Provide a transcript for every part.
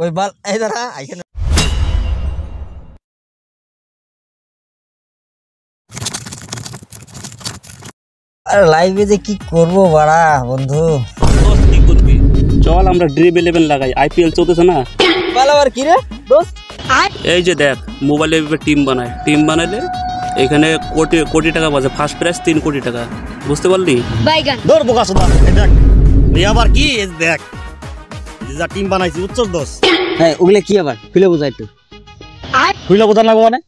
ওই বাল এই দাঁড়া এখানে আর লাইভে যে কি করব বাড়া বন্ধু দোস্ত কি করবি চল আমরা ড্রিম 11 লাগাই আইপিএল চলতেছে না বাল আবার কি রে দোস্ত এই যে দেখ মোবাইলে টিম বানায় টিম বানাইলে এখানে কোটি কোটি টাকা বাজে ফার্স্ট প্রাইজ 3 কোটি টাকা বুঝতে পারলি বাইগান দৌড় বোকা সোদা এই দেখ এই আবার কি এই দেখ এই যা টিম বানাইছি উচ্চর দোষ হ্যাঁ ওগুলা কি আবার খুলে বুঝাই তো খুলে বোঝা লাগবো মানে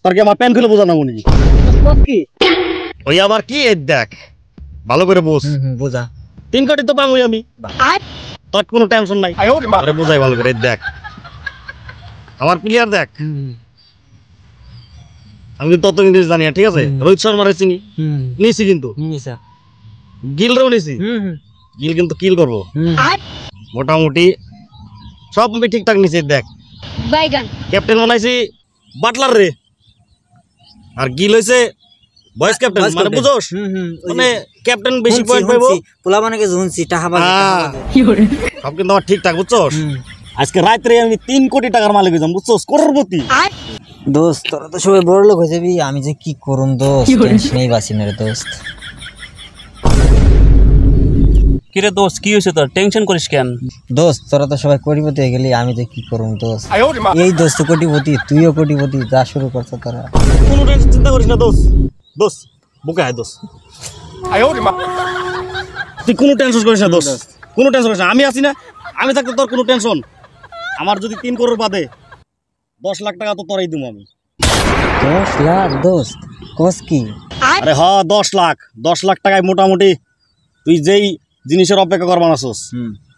তোর কি আমার প্যান খুলে বোঝা লাগবো নাকি কি ওই আবার কি এই দেখ ভালো করে বোঝ বুঝা 3 কোটি তো পাবো আমি তোর কোনো টেনশন নাই আরে বোঝাই ভালো করে এই দেখ আমার প্লেয়ার দেখ আমি তত ইংলিশ জানি না ঠিক আছে রোহিত শর্মারে চিনি নিছি কিন্তু নিসা গিলরেও নিছি গিল কিন্তু কিল করবো মোটামুটি সব আমি ঠিকঠাক নিছি দেখ বাইগান ক্যাপ্টেন বানাইছি বাটলার রে আর গিল হইছে ভয়েস ক্যাপ্টেন মানে বুঝোস মানে ক্যাপ্টেন বেশি পয়েন্ট পাইবো পোলা মানে কে জুনছি টাকা সব কিন্তু আমার ঠিকঠাক বুঝছোস আজকে রাত্রে আমি 3 কোটি টাকার মালিক হইলাম বুঝছোস করোড়পতি দোস্ত তোরা তো সবাই বড় লোক হয়ে যাবি আমি যে কি করুম দোস্ত টেনশনেই বাঁচি না রে দোস্ত কিরে দোস্ত কি হয়েছে তোর টেনশন করিস কেন দোস্ত তোরা তো সবাই কোটিপতি হয়ে গেলি আমি যে কি করুম দোস্ত এই দোস্ত কোটিপতি তুইও কোটিপতি যা শুরু করছ তোরা কোনো টেনশন চিন্তা করিস না দোস্ত দোস্ত বুকে আয় দোস্ত তুই কোনো টেনশন করিস না দোস্ত কোনো টেনশন করিস না আমি আছি না আমি থাকতে তোর কোনো টেনশন আমার যদি 3 করোড় বাদে 10 লাখ টাকা তো তোরাই দিমু আমি 10 লাখ দোস্ত কোস কি আরে হ্যাঁ 10 লাখ টাকায় মোটামুটি তুই যেই জিনিসের অপেক্ষা করবা নাছস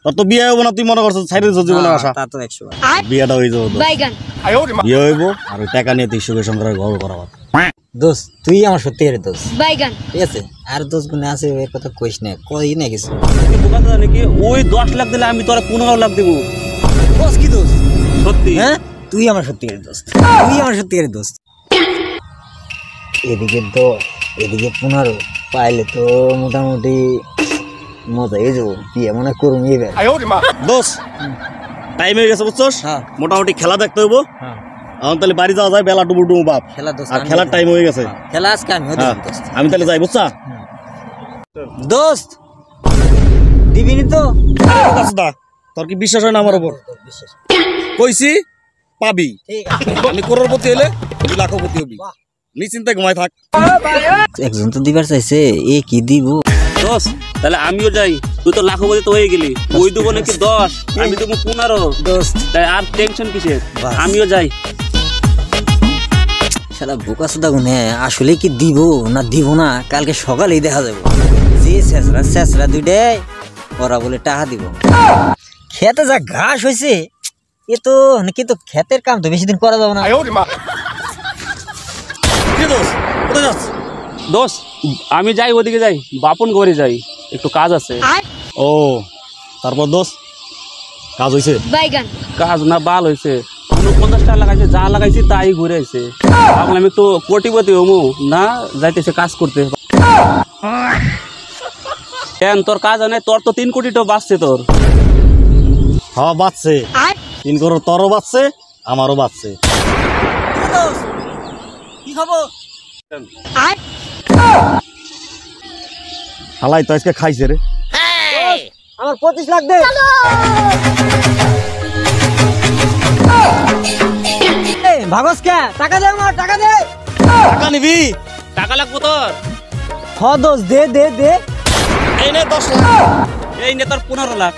তোর তো বিয়ে হইব না তুই মনে করছিস ছাইরে জীবনের আশা তা তো 100 বিয়েটা হয়ে যাবে বাইগান বিয়ে হইব আর ওই টাকা নিয়ে তুই সুখে সংসারে ঘর করাবা দোস্ত তুই আমার সত্যি রে দোস্ত বাইগান ঠিক আছে আর দোস্ত গুনে আছে এর কথা কইস না কই না কিছু বোকা দাদা নাকি ওই 10 লাখ দিলে আমি তোরা 15 লাখ দেব কোস কি দোস্ত সত্যি হ্যাঁ তুই আমার সত্যি রে দোস্ত তুই আমার সত্যি রে দোস্ত এদিকে তো এদিকে 15 পাইলে তো মোটামুটি মজা হয়ে যাবো বিয়ে মনে করুন এবার দোষ টাইম হয়ে গেছে বুঝছস হ্যাঁ মোটামুটি খেলা দেখতে হইব হ্যাঁ এখন তাহলে বাড়ি যাওয়া যায় বেলা ডুবু ডুবু বাপ খেলা দোস্ত আর খেলার টাইম হয়ে গেছে খেলা আজকে আমি হ্যাঁ দোস্ত আমি তাহলে যাই বুঝছা দোস্ত দিবিনি তো দা তোর কি বিশ্বাস হয় না আমার উপর কইছি পাবি ঠিক আছে আমি করোড়পতি হইলে তুই লাখপতি হবি নিশ্চিন্তায় ঘুমায় থাক একজন তো দিবার চাইছে এ কি দিব দোস্ত তাহলে আমিও যাই তুই তো লাখপতি তো হয়ে গেলি ওই দেবো নাকি 10 আমি দেবো 15 দোস্ত তাই আর টেনশন কিসের বাস। আমিও যাই শালা বোকা সুদা গুনে আসলে কি দিব না দিব না কালকে সকালেই দেখা যাবে যে শেষরা দুইটাই ওরা বলে টাকা দিব খেতে যা ঘাস হয়েছে এ তো কিন্তু ক্ষেতের কাম তো বেশি দিন করা যাবে না কি দোষ কোথায় যাস দোস্ত আমি যাই ওদিকে যাই বাপন ঘরে যাই একটু কাজ আছে ও তারপর দোষ কাজ হইছে বাইগান কাজ না বাল হয়েছে 50 টাকা লাগাইছে যা লাগাইছি তাই ঘুরে আইছে ভাবলাম একটু কোটিপতি হমু না যাইতেছে কাজ করতে কেন তোর কাজ হয় তোর তো 3 কোটি টাকা বাঁচছে তোর হ্যাঁ বাঁচছে 3 করোড় তোরও বাঁচছে আমারও বাঁচছে কি খবর হালাই তো আজকে খাইছে রে আমার 25 লাখ দে ভাগস কে টাকা দে আমার টাকা দে টাকা নিবি টাকা লাগবো তোর হ দোস দে দে দে এই নে 10 লাখ এই নে তোর 15 লাখ